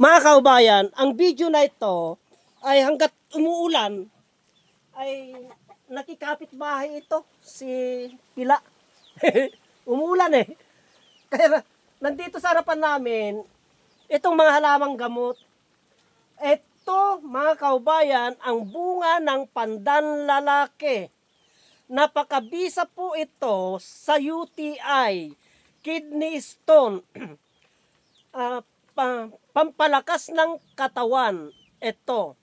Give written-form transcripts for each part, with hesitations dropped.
Mga kaubayan, ang video na ito ay hanggat umuulan ay nakikapit bahay ito si Pila. Umuulan eh. Kaya nandito sa harapan namin itong mga halamang gamot. Ito mga kaubayan ang bunga ng pandan lalaki. Napakabisa po ito sa UTI, kidney stone, pampalakas ng katawan. Ito.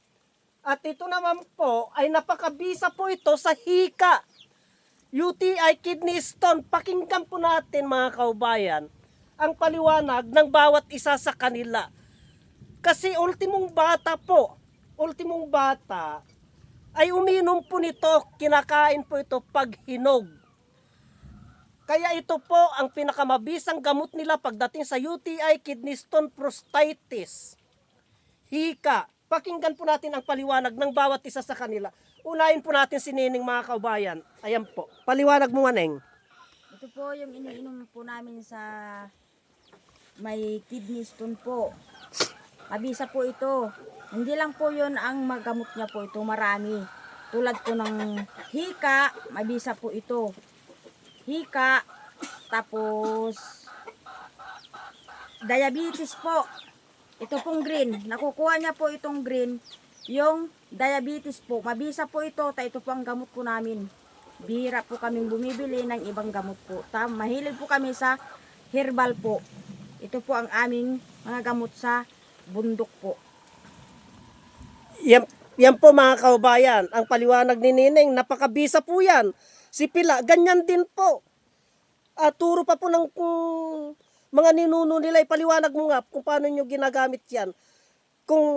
At ito naman po ay napakabisa po ito sa hika. UTI, kidney stone. Pakinggan po natin mga kaubayan ang paliwanag ng bawat isa sa kanila. Kasi ultimong bata ay uminom po nito, kinakain po ito pag hinog. Kaya ito po ang pinakamabisang gamot nila pagdating sa UTI, kidney stone, prostatitis, hika. Pakinggan po natin ang paliwanag ng bawat isa sa kanila. Unahin po natin si Nining mga kaubayan. Ayan po, paliwanag mo Maneng. Ito po yung iniinom po namin sa may kidney stone po. Mabisa po ito. Hindi lang po yun ang magamot niya po ito, marami. Tulad po ng hika, mabisa po ito. Hika, tapos diabetes po. Ito pong green, nakukuha niya po itong green. Yung diabetes po, mabisa po ito, ito po ang gamot po namin. Bihira po kaming bumibili ng ibang gamot po. Mahilig po kami sa herbal po. Ito po ang aming mga gamot sa bundok po. Yan po mga kaubayan, ang paliwanag ni Nining, napakabisa po yan. Si Pila, ganyan din po. Turo pa po ng mga ninuno nila, ipaliwanag mo nga kung paano nyo ginagamit yan. Kung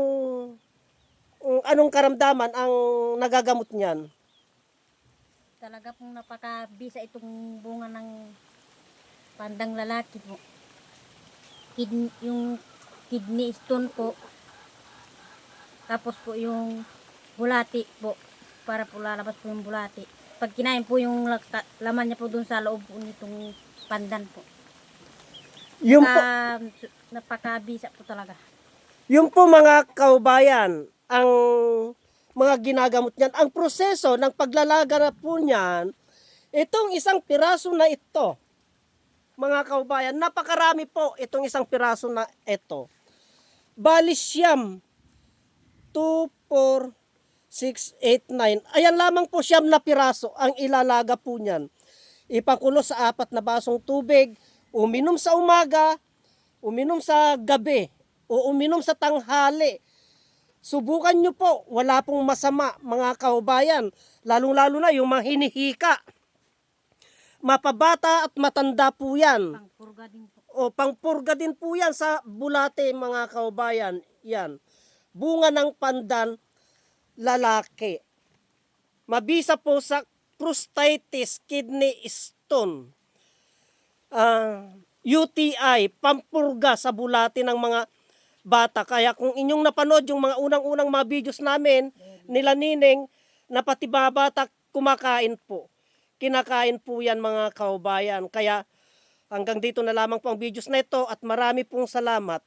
anong karamdaman ang nagagamot niyan. Talaga pong napakabisa itong bunga ng pandang lalaki po. Yung kidney stone po. Tapos po yung bulati po. Para po lalabas po yung bulati. Pag kinain po yung laman niya po dun sa loob po nitong pandan po. Yung po, napakabisa po talaga. yung po mga kaubayan, ang mga ginagamot niyan, ang proseso ng paglalaganap po niyan, itong isang piraso na ito, mga kaubayan, napakarami po itong isang piraso na ito. Bali siyam, 2, 4, 6, 8, 9. Ayan lamang po siyam na piraso ang ilalaga po niyan. Ipakulo sa 4 na basong tubig, uminom sa umaga, uminom sa gabi, o uminom sa tanghali. Subukan nyo po, wala pong masama mga kaubayan, lalong-lalo na yung mga hinihika. Mapabata at matanda po yan. Pangpurga din po. O pangpurga din po yan sa bulate mga kaubayan. Yan. Bunga ng pandan lalaki. Mabisa po sa prostatitis, kidney stone, UTI, pampurga sa bulate ng mga bata. Kaya kung inyong napanood yung mga unang-unang mga videos namin, nila Nining, na pati mga bata kumakain po. Kinakain po yan mga kaubayan. Kaya hanggang dito na lamang po ang videos na ito at marami pong salamat.